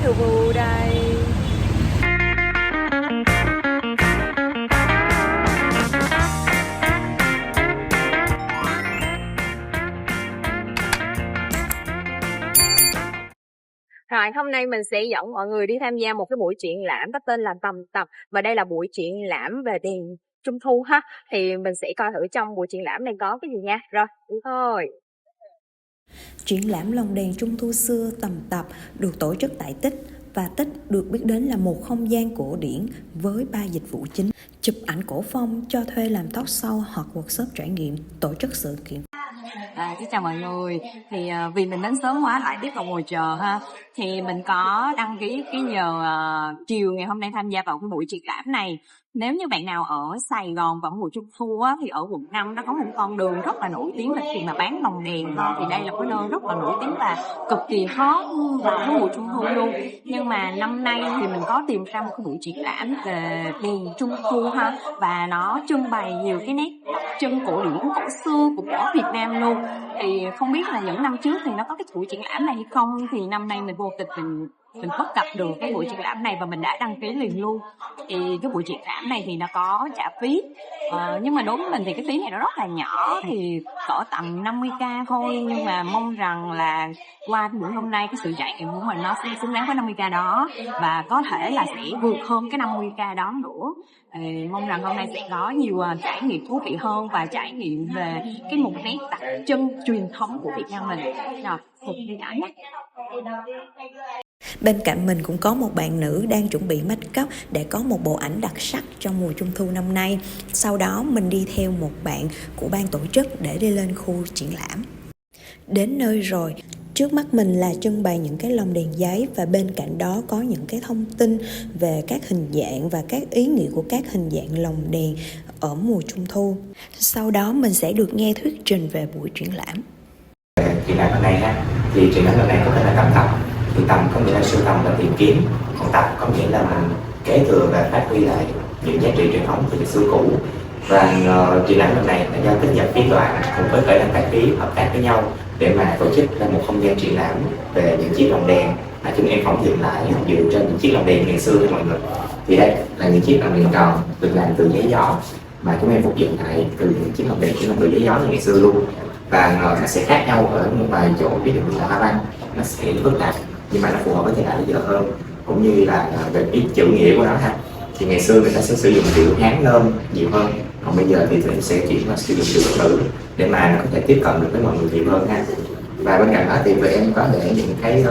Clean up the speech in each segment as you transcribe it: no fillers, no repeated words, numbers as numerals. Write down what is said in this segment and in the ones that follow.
Thư Vu đây. Rồi, hôm nay mình sẽ dẫn mọi người đi tham gia một cái buổi triển lãm có tên là Tầm Tập. Và đây là buổi triển lãm về đèn Trung Thu ha. Thì mình sẽ coi thử trong buổi triển lãm này có cái gì nha. Rồi, đi thôi. Triển lãm lồng đèn Trung Thu xưa Tầm Tập được tổ chức tại Tích, và Tích được biết đến là một không gian cổ điển với 3 dịch vụ chính: chụp ảnh cổ phong, cho thuê làm talk show hoặc workshop trải nghiệm, tổ chức sự kiện. Xin chào mọi người. Thì vì mình đến sớm quá lại tiếp tục ngồi chờ ha, thì mình có đăng ký cái giờ chiều ngày hôm nay tham gia vào cái buổi triển lãm này. Nếu như bạn nào ở Sài Gòn vào mùa Trung Thu á, thì ở quận 5 nó có một con đường rất là nổi tiếng về khi mà bán lồng đèn thôi. Thì đây là cái nơi rất là nổi tiếng và cực kỳ hot vào cái mùa Trung Thu luôn. Nhưng mà năm nay thì mình có tìm ra một cái buổi triển lãm về đèn Trung Thu ha, và nó trưng bày nhiều cái nét đặc trưng cổ điển cổ xưa của Việt Nam luôn. Thì không biết là những năm trước thì nó có cái buổi triển lãm này hay không, thì năm nay mình vô tình mình bắt gặp được cái buổi triển lãm này và mình đã đăng ký liền luôn. Thì cái buổi triển lãm này thì nó có trả phí, nhưng mà đối với mình thì cái phí này nó rất là nhỏ, thì cỡ tầm 50k thôi. Nhưng mà mong rằng là qua cái buổi hôm nay cái sự trải nghiệm của mình nó sẽ xứng đáng với 50k đó, và có thể là sẽ vượt hơn cái 50k đó nữa. Thì mong rằng hôm nay sẽ có nhiều trải nghiệm thú vị hơn và trải nghiệm về cái một nét đặc trưng truyền thống của Việt Nam mình. Rồi, cùng đi cả nhé. Bên cạnh mình cũng có một bạn nữ đang chuẩn bị make up để có một bộ ảnh đặc sắc trong mùa Trung Thu năm nay. Sau đó mình đi theo một bạn của ban tổ chức để đi lên khu triển lãm. Đến nơi rồi, trước mắt mình là trưng bày những cái lồng đèn giấy, và bên cạnh đó có những cái thông tin về các hình dạng và các ý nghĩa của các hình dạng lồng đèn ở mùa Trung Thu. Sau đó mình sẽ được nghe thuyết trình về buổi triển lãm. Triển lãm lần này ha, thì triển lãm lần này có tên là Tầm Tập. Thì tầm có nghĩa là sưu tầm và tìm kiếm, còn tập có nghĩa là mình kế thừa và phát huy lại những giá trị truyền thống từ lịch sử cũ. Và triển lãm lần này là do Tích Nhật Viễn Đoàn cùng với khởi động tài phí hợp tác với nhau để mà tổ chức ra một không gian triển lãm về những chiếc lồng đèn mà chúng em phóng dựng lại dựa trên những chiếc lồng đèn ngày xưa cho mọi người. Thì đây là những chiếc lồng đèn tròn được làm từ giấy gió mà chúng em phục dựng lại từ những chiếc lồng đèn chỉ làm từ giấy gió như ngày xưa luôn. Và nó sẽ khác nhau ở một vài chỗ, ví dụ như là hoa văn nó sẽ phức tạp nhưng mà nó phù hợp với thời đại bây giờ hơn, cũng như là về cái chữ nghĩa của nó ha. Thì ngày xưa người ta sẽ sử dụng chữ Hán nôm nhiều hơn, còn bây giờ thì tụi em sẽ chuyển qua sử dụng chữ Quốc ngữ để mà nó có thể tiếp cận được với mọi người nhiều hơn ha. Và bên cạnh đó thì tụi em có để những cái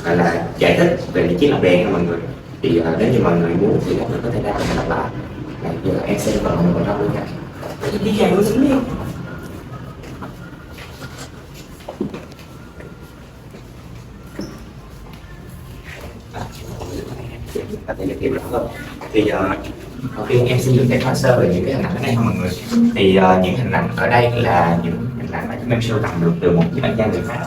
gọi là giải thích về những chiếc lồng đèn cho mọi người. Thì nếu như mọi người muốn thì mọi người có thể ra và đọc lại. Giờ em sẽ vào mọi người trong luôn nha. Đi kèm đối xứng đi. Có thể giới thiệu rõ hơn. Thì đầu tiên em xin được thể nói sơ về những cái hình ảnh ở đây không mọi người. Thì những hình ảnh ở đây là những hình ảnh mà chúng em sưu tầm được từ một chiếc ảnh gia người Pháp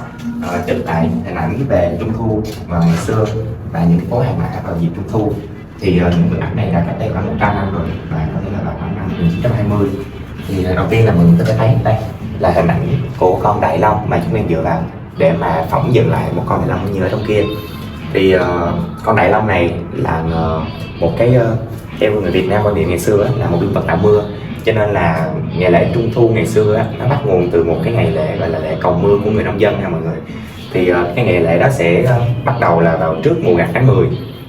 chụp lại hình ảnh về Trung Thu và ngày xưa và những phố hàng mã vào dịp Trung Thu. Thì những bức ảnh này là cách đây khoảng 100 năm rồi, và có thể là vào khoảng năm 1920. Thì đầu tiên là mọi người có thể thấy đây là hình ảnh của con Đại Long mà chúng em dựa vào để mà phỏng dựng lại một con Đại Long như ở trong kia. Thì con Đại Long này là một cái theo người Việt Nam quan niệm ngày xưa là một linh vật tạo mưa, cho nên là ngày lễ Trung Thu ngày xưa nó bắt nguồn từ một cái ngày lễ gọi là lễ cầu mưa của người nông dân nha mọi người. Thì cái ngày lễ đó sẽ bắt đầu là vào trước mùa gặt tháng 10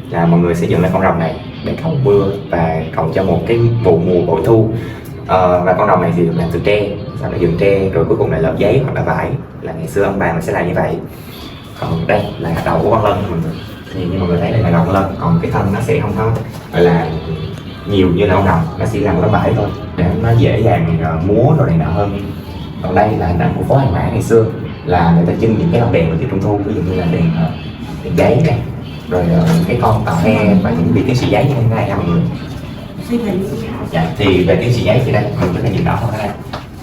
là mọi người sẽ dựng lại con rồng này để cầu mưa và cầu cho một cái mùa bội thu. Và con rồng này thì được làm từ tre, sau đó dựng tre rồi cuối cùng là lợp giấy hoặc là vải, là ngày xưa ông bà mình sẽ làm như vậy. Còn đây là đầu của con lân mọi người. Thì như mọi người thấy đây là đầu con lân, còn cái thân nó sẽ không có gọi là nhiều như là con rồng, nó chỉ là một tấm vải thôi để nó dễ dàng múa rồi này nọ hơn. Còn đây là hình ảnh của phố hàng mã ngày xưa, là người ta trưng những cái lồng đèn vào dịp Trung Thu, ví dụ như là đèn giấy này, rồi cái con tàu he và những vị tiến sĩ giấy như thế này nha mọi người. Dạ, thì về tiến sĩ giấy thì đây mình có thể nhìn rõ hơn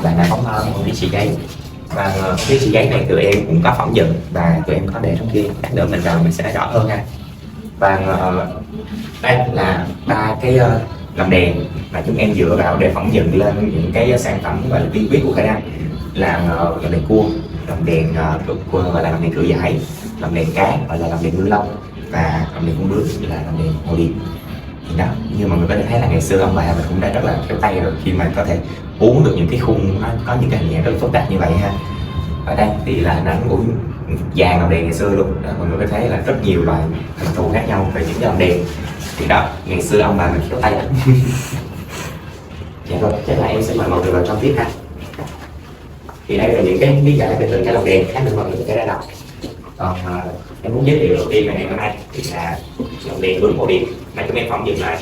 đây là bóng của tiến sĩ giấy. Và cái sợi giấy này tụi em cũng có phỏng dựng và tụi em có để trong kia, lát nữa mình vào mình sẽ rõ hơn ha. Và đây là ba cái lồng đèn mà chúng em dựa vào để phỏng dựng lên những cái sản phẩm gọi là tiên quyết của Khải Đăng, là lồng đèn cua, lồng đèn gọi là lồng đèn cửa giải, lồng đèn cá gọi là lồng đèn ngư long, và lòng đèn công bướm là lòng đèn hồ điệp. Thì đó, như mọi người có thể thấy là ngày xưa ông bà mình cũng đã rất là khéo tay rồi khi mà có thể uống được những cái khung nó có những cái hình dạng rất phức tạp như vậy ha. Ở đây thì là hình ảnh của vàng lòng đèn ngày xưa luôn đó, mọi người có thấy là rất nhiều loại hình thù khác nhau về những cái lòng đèn. Thì đó, ngày xưa ông bà mình khéo tay lắm. Dạ rồi, chắc là em sẽ mời mọi người vào trong tiếp ha. Thì đây là những cái lý giải về từng cái lồng đèn khác nữa mọi người sẽ ra đọc. Còn em muốn giới thiệu đầu tiên ngày hôm nay thì là lồng đèn bướm hồ điệp mà chúng em phỏng dựng lại.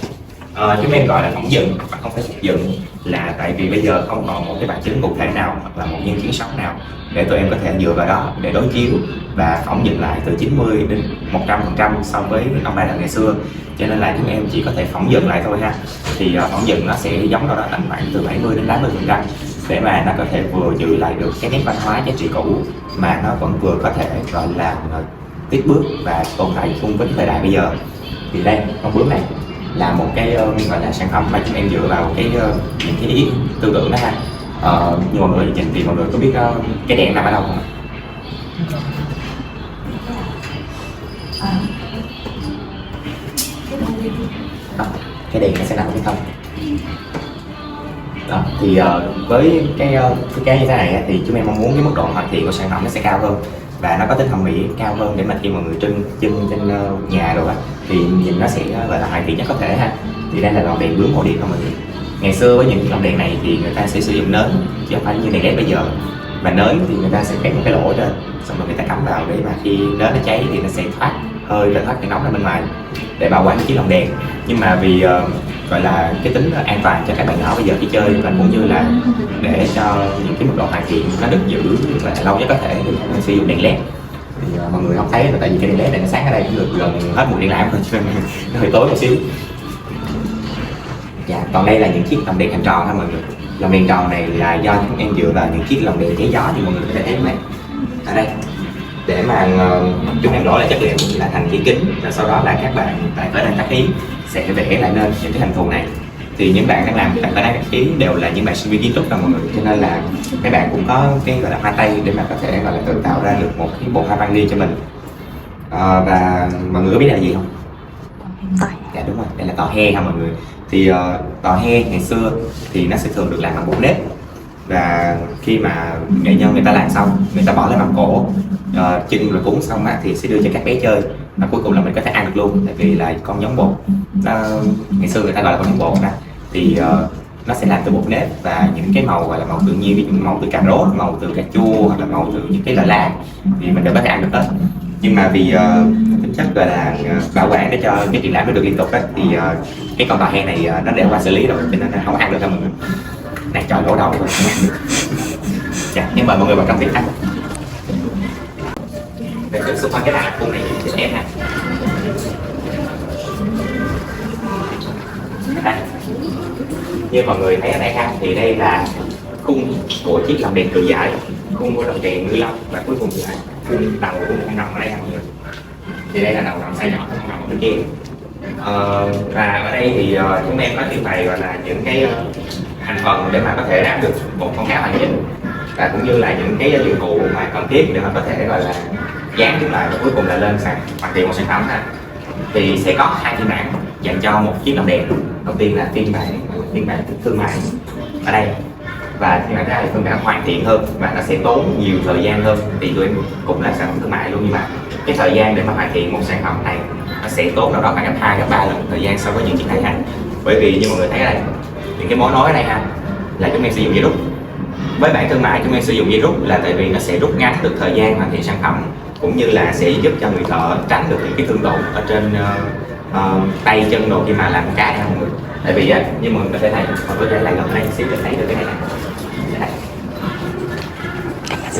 Chúng em gọi là phỏng dựng và không phải phục dựng là tại vì bây giờ không còn một cái bằng chứng cụ thể nào hoặc là một nhân chứng sống nào để tụi em có thể dựa vào đó để đối chiếu và phỏng dựng lại từ 90 đến 100% so với ông bà ngày xưa, cho nên là chúng em chỉ có thể phỏng dựng lại thôi ha. Thì phỏng dựng nó sẽ giống đâu đó tầm khoảng từ 70 đến 80% để mà nó có thể vừa giữ lại được cái nét văn hóa giá trị cũ mà nó vẫn vừa có thể gọi là tiếp bước và tồn tại chung với thời đại bây giờ. Thì đây, con bướm này là một cái gọi là sản phẩm mà chúng em dựa vào cái những cái ý tư tưởng đó ha. Như mọi người nhìn thì mọi người có biết cái đèn nằm ở đâu không? Đó, cái đèn nó sẽ nằm ở phía không. Đó, thì với cái như thế này thì chúng em mong muốn cái mức độ hoàn thiện của sản phẩm nó sẽ cao hơn và nó có tính thẩm mỹ cao hơn để mà khi mọi người trưng trên nhà rồi á thì nhìn nó sẽ gọi là hoàn thiện nhất có thể ha. Thì đây là lồng đèn bướm hồ điệp không mọi người. Ngày xưa với những lồng đèn này thì người ta sẽ sử dụng nến chứ không phải như đèn led bây giờ. Và nến thì người ta sẽ cắt một cái lỗ trên, xong rồi người ta cắm vào để mà khi nến nó cháy thì nó sẽ thoát hơi và thoát cái nóng ra bên ngoài để bảo quản chiếc lồng đèn. Nhưng mà vì gọi là cái tính an toàn cho các bạn nhỏ bây giờ đi chơi và cũng như là để cho những cái mức độ hoàn thiện nó được giữ và lâu nhất có thể thì mình sử dụng đèn led. Thì mọi người không thấy là tại vì cái đèn led này nó sáng ở đây cũng được gần hết một điện lãm rồi cho nên nó hơi tối một xíu. Dạ, còn đây là những chiếc lồng đèn hình tròn ha mọi người. Lồng đèn tròn này là do chúng em dựa vào những chiếc lồng đèn cháy gió như mọi người có thể thấy này. Ở đây để mà chúng em đổ lại chất liệu là thành cái kính và sau đó là các bạn tại khởi năng tác khí sẽ vẽ lại nên những cái hình thù này. Thì những bạn đang làm tại khởi năng tác khí đều là những bạn sinh viên kiến trúc đâu mọi người, cho nên là các bạn cũng có cái gọi là hoa tay để mà có thể gọi là tự tạo ra được một cái bộ hoa văn riêng cho mình. Và mọi người có biết là gì không? Dạ đúng rồi, đây là tò he ha mọi người. Thì tò he ngày xưa thì nó sẽ thường được làm bằng bột nếp, và khi mà nghệ nhân người ta làm xong người ta bỏ lên mâm cổ chưng rồi cúng xong thì sẽ đưa cho các bé chơi và cuối cùng là mình có thể ăn được luôn, tại vì là con giống bột ngày xưa người ta gọi là con giống bột đó. Thì nó sẽ làm từ bột nếp và những cái màu gọi là màu tự nhiên, ví dụ màu từ cà rốt, màu từ cà chua hoặc là màu từ những cái loại lá thì mình đều có thể ăn được hết. Nhưng mà vì tính chất gọi là bảo quản để cho cái triển lãm nó được liên tục đó, thì cái con tò he này nó để qua xử lý rồi cho nên nó không ăn được đâu mọi người. Này chọn đổ đầu thôi. Dạ, nhưng mời mọi người vào trong tiếp ăn. Về sự xung quanh cái bàn khung này thì em ha. Như mọi người thấy ở đây ha, thì đây là khung của chiếc lồng đèn cự giải, khung của lồng đèn ngư long và cuối cùng là khung đầu của một con rồng ở đây ha mọi người. Thì đây là đầu rồng size nhỏ, con rồng ở bên kia. Và ở đây thì chúng em có trưng bày gọi là những cái thành phần để mà có thể làm được một con cá hoàn chỉnh và cũng như là những cái dụng cụ mà cần thiết để mà có thể gọi là dán chúng lại và cuối cùng là lên hoàn thiện một sản phẩm ha. Thì sẽ có hai phiên bản dành cho một chiếc lồng đèn. Đầu tiên là phiên bản thương mại ở đây, và phiên bản thứ hai là phiên bản hoàn thiện hơn và nó sẽ tốn nhiều thời gian hơn. Thì tụi em cũng là sản phẩm thương mại luôn, nhưng mà cái thời gian để mà hoàn thiện một sản phẩm này nó sẽ tốn đâu đó khoảng gấp 2 gấp 3 lần thời gian so với những chiếc này ha. Bởi vì như mọi người thấy ở đây, những cái mối nối ở đây ha là chúng em sử dụng dây rút. Với bản thương mại chúng em sử dụng dây rút là tại vì nó sẽ rút ngắn được thời gian hoàn thiện sản phẩm, cũng như là sẽ giúp cho người thợ tránh được những cái thương tổn ở trên tay chân đồ khi mà làm con cá này mọi người. Tại vì như mọi người có thể thấy, mọi người có thể lại gần đây sẽ thấy được cái này này.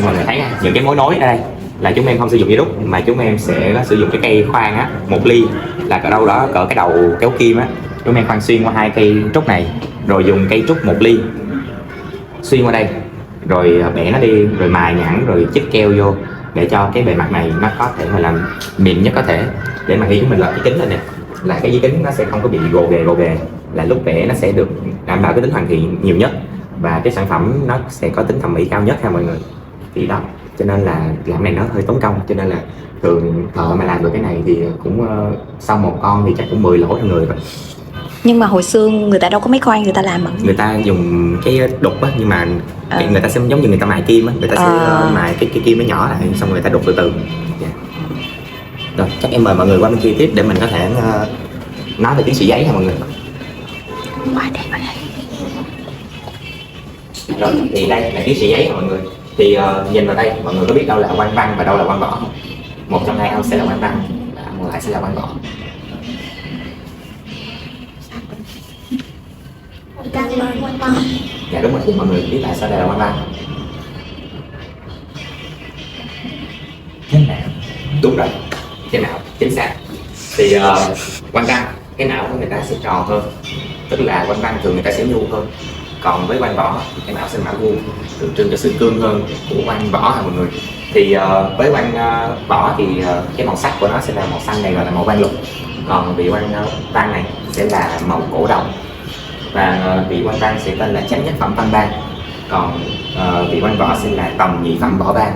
Mọi người thấy những cái mối nối ở đây là chúng em không sử dụng dây rút mà chúng em sẽ sử dụng cái cây khoan á, 1 ly là cỡ đâu đó cỡ cái đầu kéo kim á, chúng em khoan xuyên qua hai cây trúc này, rồi dùng cây trúc 1 ly xuyên qua đây, rồi bẻ nó đi, rồi mài nhẵn, rồi chích keo vô để cho cái bề mặt này nó có thể mà làm mịn nhất có thể, để mà khi chúng mình lật cái kính lên này là cái dây kính nó sẽ không có bị gồ ghề, là lúc vẽ nó sẽ được đảm bảo cái tính hoàn thiện nhiều nhất và cái sản phẩm nó sẽ có tính thẩm mỹ cao nhất ha mọi người. Thì đó, cho nên là làm này nó hơi tốn công, cho nên là thường thợ mà làm được cái này thì cũng sau một con thì chắc cũng 10 lỗ trong người rồi. Nhưng mà hồi xưa người ta đâu có máy khoan, người ta làm bằng người ta dùng cái đục á, nhưng mà người ta sẽ giống như người ta mài kim á, người ta sẽ mài cái kim nó nhỏ lại xong người ta đục từ từ. Rồi chắc em mời mọi người qua bên kia tiếp để mình có thể nói về tiến sĩ giấy nha mọi người. quá đẹp rồi. Rồi thì đây là tiến sĩ giấy mọi người. Thì nhìn vào đây mọi người có biết đâu là quan văn và đâu là quan võ không? Một trong hai ông sẽ là quan văn và ông còn lại sẽ là quan võ. Dạ đúng rồi, thì mọi người biết tại sao đây là quan văn. Thế nào? Đúng rồi, thế nào? Chính xác. Thì quan văn, cái não của người ta sẽ tròn hơn, tức là quan văn thường người ta sẽ nhu hơn. Còn với quan võ thì cái não sẽ mã vuông, tượng trưng cho sự cương hơn của quan võ hả mọi người. Thì với quan võ thì cái màu sắc của nó sẽ là màu xanh này, gọi là màu vang lục. Còn vị quan văn này sẽ là màu cổ đồng. Và vị quan văn sẽ tên là chánh nhất phẩm văn ban. Còn vị quan võ sẽ là tòng nhị phẩm võ ban.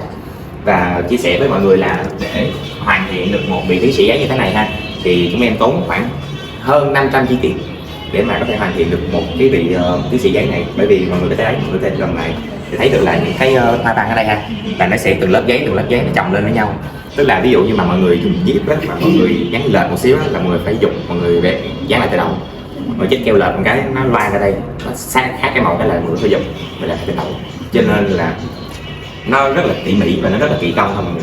Và chia sẻ với mọi người là để hoàn thiện được một vị tiến sĩ giấy như thế này ha, thì chúng em tốn khoảng hơn 500 chi tiền để mà có thể hoàn thiện được một cái vị tiến sĩ giấy này. Bởi vì mọi người có thể thấy, mọi người có thể gần lại thì thấy được là những cái hoa văn ở đây ha, là nó sẽ từng lớp giấy nó chồng lên với nhau. Tức là ví dụ như mà mọi người dùng díp á, mà mọi người dán lệch một xíu đó, là mọi người phải dùng, mọi người về dán lại từ đầu. Mọi chết keo lệch một cái nó loa ra đây, nó sát khác cái màu cái là mọi người phải dùng, vậy là từ đầu. Cho nên là nó rất là tỉ mỉ và nó rất là kỳ công thôi mọi người.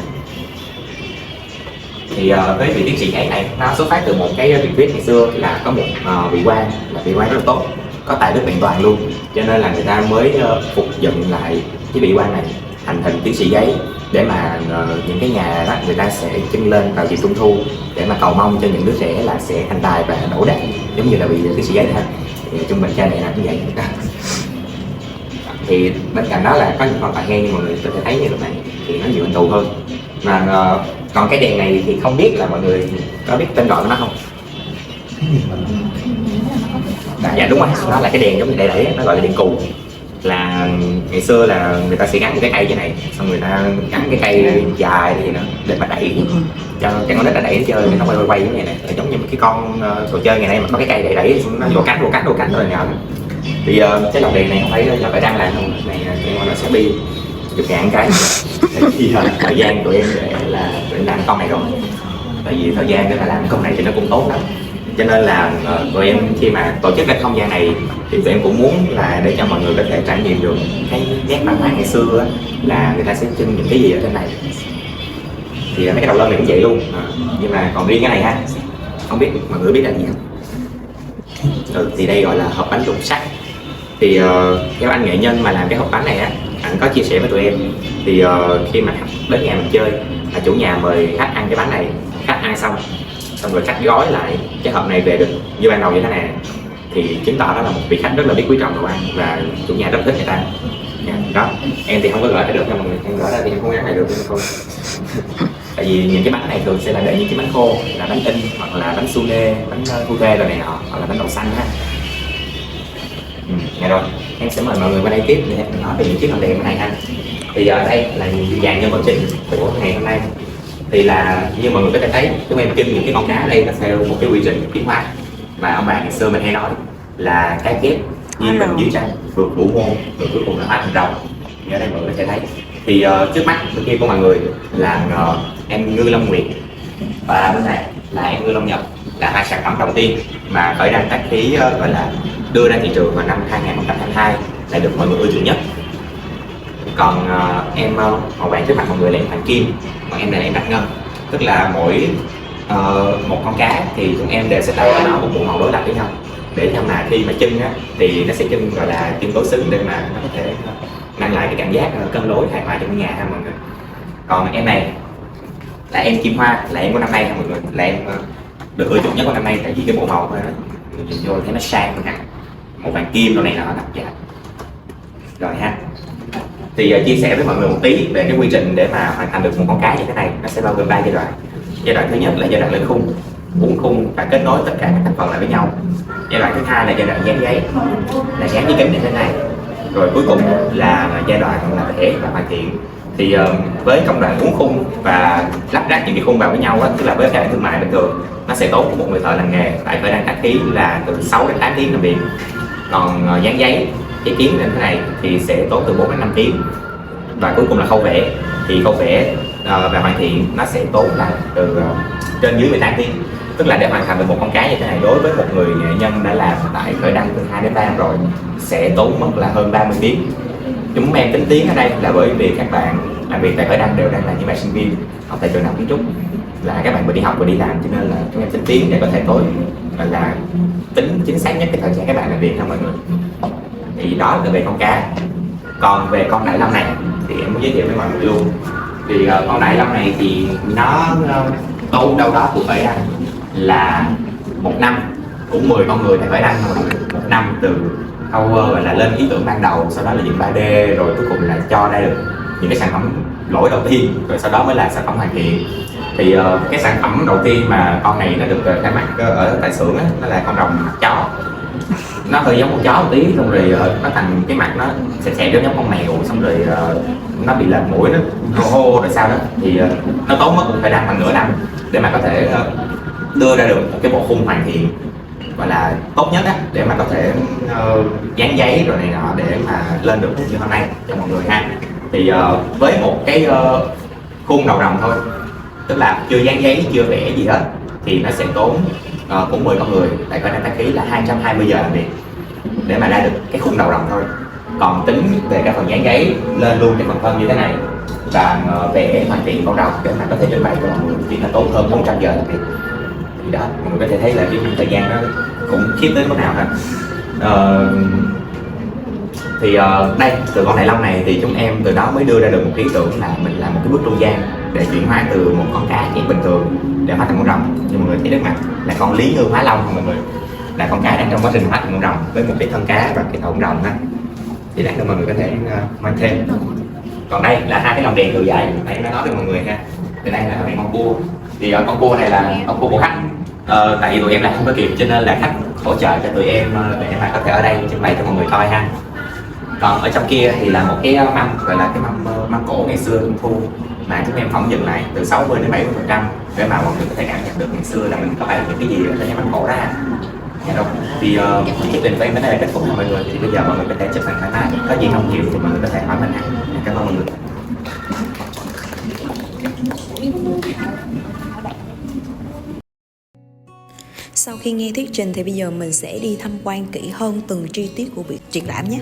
Thì với vị tiến sĩ giấy này nó xuất phát từ một cái truyền thuyết ngày xưa là có một vị quan rất là tốt, có tài đức vẹn toàn luôn, cho nên là người ta mới phục dựng lại cái vị quan này thành hình tiến sĩ giấy, để mà những cái nhà đó người ta sẽ trưng lên vào dịp Trung thu để mà cầu mong cho những đứa trẻ là sẽ thành tài và đỗ đạt giống như là vị tiến sĩ giấy ha. Thì trung bình cha mẹ nào cũng vậy. Thì bên cạnh đó là có những con tài nghe như mọi người có thể thấy như lúc này thì nó nhiều hình thù hơn. Mà còn cái đèn này thì không biết là mọi người có biết tên gọi của nó không? Dạ đúng rồi, nó là cái đèn giống như đẩy, nó gọi là đèn cù. Là ngày xưa là người ta sẽ gắn một cái cây như này, xong người ta gắn cái cây dài gì nữa để mà đẩy cho con nít nó đẩy nó chơi, nó quay như này nè, giống như một cái con trò chơi ngày nay mà có cái cây đẩy nó vô cánh rồi nhờ. Thì cái lồng đèn này không phải là phải đăng làm không, này nó sẽ đi chục ngàn cái. Thì thời gian tụi em để làm con này rồi, tại vì thời gian để mà làm con này thì nó cũng tốt lắm, cho nên là tụi em khi mà tổ chức cái không gian này thì tụi em cũng muốn là để cho mọi người có thể trải nghiệm được cái nét văn hóa ngày xưa là người ta sẽ trưng những cái gì ở trên này. Thì mấy cái đầu lân này cũng vậy luôn, nhưng mà còn riêng cái này ha, không biết mọi người biết là gì không? Thì đây gọi là hộp bánh lục sắt. Thì theo anh nghệ nhân mà làm cái hộp bánh này á, anh có chia sẻ với tụi em thì khi mà đến nhà mình chơi là chủ nhà mời khách ăn cái bánh này, khách ăn xong rồi khách gói lại cái hộp này về được như ban đầu như thế này, thì chứng tỏ đó là một vị khách rất là biết quý trọng đồ ăn và chủ nhà rất thích người ta. Đó, em thì không có gửi lại được nha mọi người, em gửi ra thì em không gắn lại được không. Tại vì những cái bánh này thường sẽ là để những cái bánh khô, là bánh in hoặc là bánh su nê, bánh thu thê rồi này nọ, hoặc là bánh đậu xanh ha. Dạ rồi, em sẽ mời mọi người qua đây tiếp để nói về những chiếc lồng đèn này ha. Thì ở đây là dạng nhân vật chính của ngày hôm nay. Thì là như mọi người có thể thấy, chúng em trưng những cái con cá ở đây nó theo một cái quy trình tiến hóa mà ông bà ngày xưa mình hay nói là cá chép nghiêng mình dưới chân, vượt vũ môn, rồi cuối cùng là hóa thành rồng. Như ở đây mọi người có thể thấy. Thì trước mắt bên kia của mọi người là em Ngư Long Nguyệt và bên này là em Ngư Long Nhật, là hai sản phẩm đầu tiên mà khởi ra tác khí gọi là đưa ra thị trường vào năm 2022 là được mọi người ưa chuộng nhất. Còn em màu vàng trước mặt mọi người là em Hoàng Kim, còn em này là em Bạch Ngân. Tức là mỗi một con cá thì chúng em đều sẽ tạo cho nó một bộ màu đối lập với nhau, để cho mà khi mà trưng á thì nó sẽ trưng gọi là trưng đối xứng, để mà nó có thể mang lại cái cảm giác cân đối hài hòa trong nhà ha mọi người. Còn em này là em Kim Hoa, là em của năm nay ha mọi người, là em được ưa chuộng nhất của năm nay, tại vì cái bộ màu của nó nhìn vô thấy nó sang hơn hẳn, màu vàng kim đồ này nọ đặc dạ. Rồi ha, thì chia sẻ với mọi người một tí về cái quy trình để mà hoàn thành được một con cá như thế này. Nó sẽ bao gồm 3 giai đoạn. Giai đoạn thứ nhất là giai đoạn lên khung, uốn khung và kết nối tất cả các thành phần lại với nhau. Giai đoạn thứ hai là giai đoạn dán giấy, là dán cái kính như thế này. Rồi cuối cùng là giai đoạn là vẽ và hoàn thiện. Thì với công đoạn uốn khung và lắp ráp những cái khung vào với nhau á, tức là với các thương mại bình thường nó sẽ tốn của một người thợ làm nghề tại khởi đăng đăng ký là từ 6 đến 8 tiếng làm việc. Còn dán giấy kiến như thế này thì sẽ tốn từ 4 đến 5 tiếng. Và cuối cùng là khâu vẽ, thì khâu vẽ và hoàn thiện nó sẽ tốn là từ trên dưới 18 tiếng. Tức là để hoàn thành được một con cá như thế này, đối với một người nghệ nhân đã làm tại khởi đăng từ 2 đến 3 năm rồi sẽ tốn mất là hơn 30 tiếng. Chúng em tính tiếng ở đây là bởi vì các bạn làm việc tại khởi đăng đều đang là những bạn sinh viên học tại trường đại học kiến trúc, là các bạn vừa đi học vừa đi làm, cho nên là chúng em tính tiếng để có thể tối là tính chính xác nhất cái thời gian các bạn làm việc ha mọi người. Thì đó là về con cá. Còn về con đại long này thì em muốn giới thiệu với mọi người luôn. Thì con đại long này thì nó tốn đâu đó của khởi đăng là 1 năm, cũng 10 con người tại khởi đăng mọi người. 1 năm từ khâu gọi là lên ý tưởng ban đầu, sau đó là dựng 3D, rồi cuối cùng là cho ra được những cái sản phẩm lỗi đầu tiên, rồi sau đó mới là sản phẩm hoàn thiện. Thì cái sản phẩm đầu tiên mà con này nó được ra mắt ở tại xưởng á, nó là con rồng mặt chó. Nó hơi giống con chó một tí, xong rồi nó thành cái mặt nó xẹp xẹp giống con mèo, xong rồi nó bị lệch mũi, nó hô rồi sao đó. Thì nó tốn mất phải đăng bằng nửa năm để mà có thể đưa ra được một cái bộ khung hoàn thiện gọi là tốt nhất á, để mà có thể dán giấy rồi này nọ để mà lên được như hôm nay cho mọi người ha. Thì với một cái khung đầu rồng thôi, tức là chưa dán giấy chưa vẽ gì hết, thì nó sẽ tốn cũng 10 con người tại khởi đăng đăng ký là 220 giờ làm việc để mà ra được cái khung đầu rồng thôi. Còn tính về cái phần dán giấy lên luôn cái phần thân như thế này và vẽ hoàn thiện con rồng để mà có thể trưng bày cho mọi người thì nó tốn hơn 400 giờ làm việc. Thì đó, mọi người có thể thấy là cái thời gian nó cũng khiếp tới mức nào ha. Thì đây, từ con đại long này thì chúng em từ đó mới đưa ra được một ý tưởng là mình làm một cái bước trung gian để chuyển hóa từ một con cá chỉ bình thường để hóa thành con rồng. Như mọi người thấy trước mặt là con lý ngư hóa long, mọi người, là con cá đang trong quá trình hóa thành con rồng với một cái thân cá và cái đầu con rồng ha. Thì để cho mọi người có thể mang thêm. Còn đây là hai cái lồng đèn từ dài nãy em đã nói với mọi người ha. Thì đây là đèn con cua. Thì con cua này là con cua của khách. Tại vì tụi em làm không có kịp cho nên là khách hỗ trợ cho tụi em để mà có thể ở đây trưng bày cho mọi người coi ha. Còn ở trong kia thì là một cái mâm gọi là cái mâm cổ ngày xưa Trung Thu mà chúng em phỏng dựng lại từ 60 đến 70% để mà mọi người có thể cảm nhận được ngày xưa là mình có bày những cái gì ở trong mâm cổ ra. Thì chương trình của em đến đây là kết thúc nha mọi người. Thì bây giờ mọi người có thể chụp hình thoải mái, có gì không hiểu thì mọi người có thể hỏi mình ha. Cảm ơn mọi người. Sau khi nghe thuyết trình thì bây giờ mình sẽ đi tham quan kỹ hơn từng chi tiết của việc triển lãm nhé.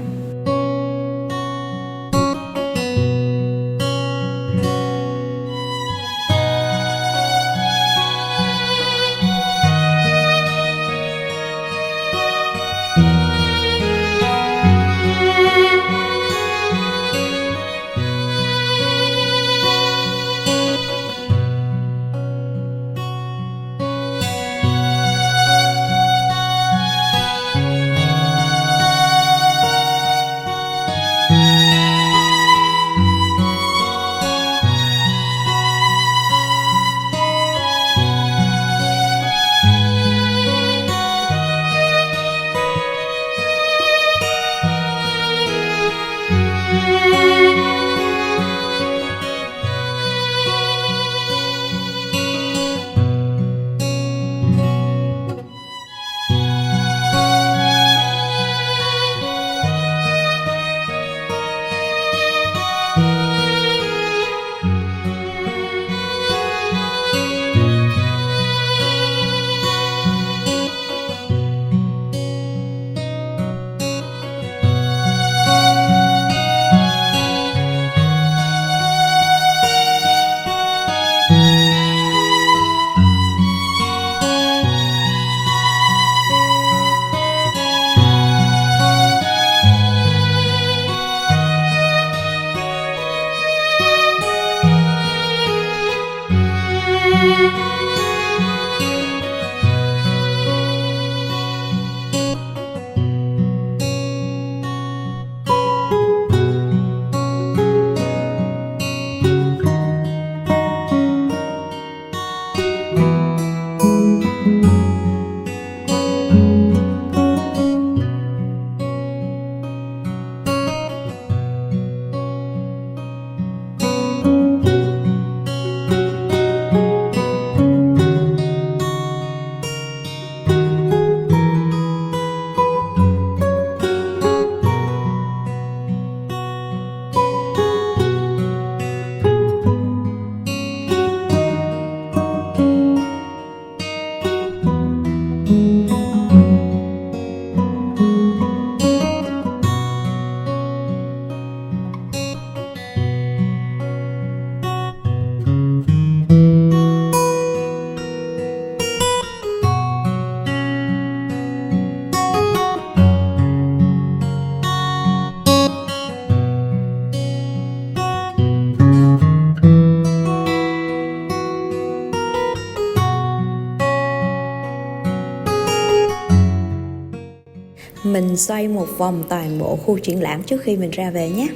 Mình xoay một vòng toàn bộ khu triển lãm trước khi mình ra về nhé.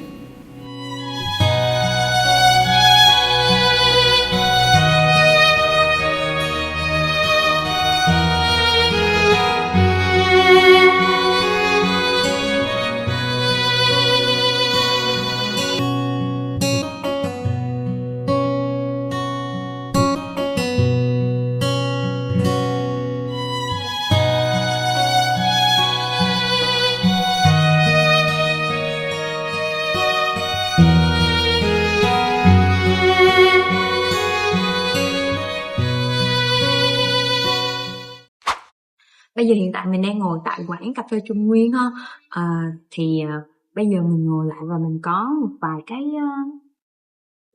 Bây giờ hiện tại mình đang ngồi tại quán cà phê Trung Nguyên ha. Bây giờ mình ngồi lại và mình có một vài cái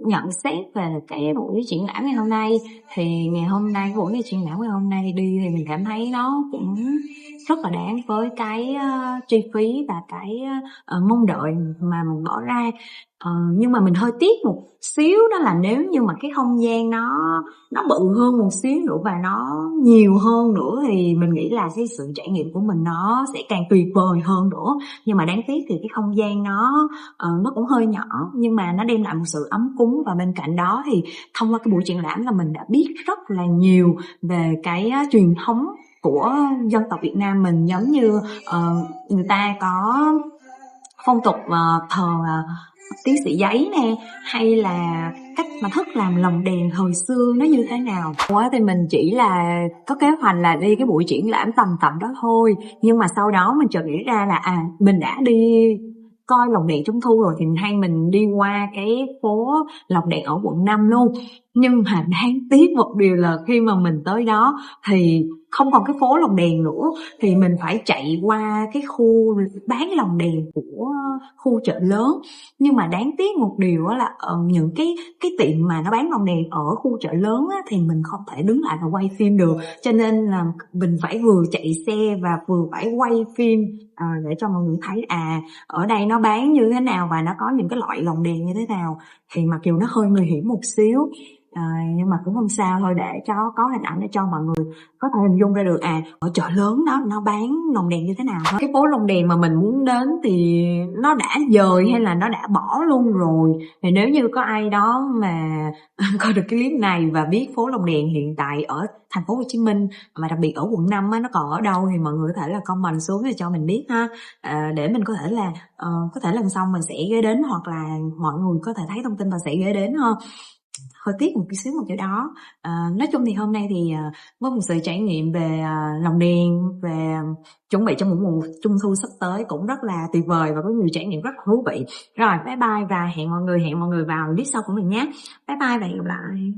nhận xét về cái buổi triển lãm ngày hôm nay. Thì ngày hôm nay, buổi triển lãm ngày hôm nay đi thì mình cảm thấy nó cũng rất là đáng với cái chi phí và cái mong đợi mà mình bỏ ra. Nhưng mà mình hơi tiếc một xíu, đó là nếu như mà cái không gian nó bự hơn một xíu nữa và nó nhiều hơn nữa thì mình nghĩ là cái sự trải nghiệm của mình nó sẽ càng tuyệt vời hơn nữa. Nhưng mà đáng tiếc thì cái không gian nó cũng hơi nhỏ, nhưng mà nó đem lại một sự ấm cúng. Và bên cạnh đó thì thông qua cái buổi triển lãm là mình đã biết rất là nhiều về cái truyền thống của dân tộc Việt Nam mình, giống như người ta có phong tục thờ tiến sĩ giấy nè, hay là cách mà thức làm lồng đèn thời xưa nó như thế nào. Thì mình chỉ là có kế hoạch là đi cái buổi triển lãm tầm đó thôi, nhưng mà sau đó mình chợt nghĩ ra là mình đã đi coi lồng đèn Trung thu rồi thì mình đi qua cái phố lồng đèn ở quận 5 luôn. Nhưng mà đáng tiếc một điều là khi mà mình tới đó thì không còn cái phố lồng đèn nữa, thì mình phải chạy qua cái khu bán lồng đèn của khu chợ lớn. Nhưng mà đáng tiếc một điều là những cái tiệm mà nó bán lồng đèn ở khu chợ lớn á, thì mình không thể đứng lại và quay phim được, cho nên là mình phải vừa chạy xe và vừa phải quay phim để cho mọi người thấy ở đây nó bán như thế nào và nó có những cái loại lồng đèn như thế nào. Thì mặc dù nó hơi nguy hiểm một xíu, nhưng mà cũng không sao thôi, để cho có hình ảnh để cho mọi người có thể hình dung ra được ở chợ lớn đó nó bán lồng đèn như thế nào. Cái phố lồng đèn mà mình muốn đến thì nó đã dời hay là nó đã bỏ luôn rồi. Thì nếu như có ai đó mà coi được cái clip này và biết phố lồng đèn hiện tại ở thành phố Hồ Chí Minh, mà đặc biệt ở quận 5 á, nó còn ở đâu, thì mọi người có thể là comment xuống để cho mình biết ha, để mình có thể lần sau mình sẽ ghé đến, hoặc là mọi người có thể thấy thông tin và sẽ ghé đến ha. Hơi tiếc một xíu một chỗ đó. Nói chung thì hôm nay thì với một sự trải nghiệm về lồng đèn, về chuẩn bị cho một mùa Trung thu sắp tới cũng rất là tuyệt vời và có nhiều trải nghiệm rất là thú vị. Rồi, bye bye và hẹn mọi người vào clip sau của mình nhé. Bye bye và hẹn gặp lại.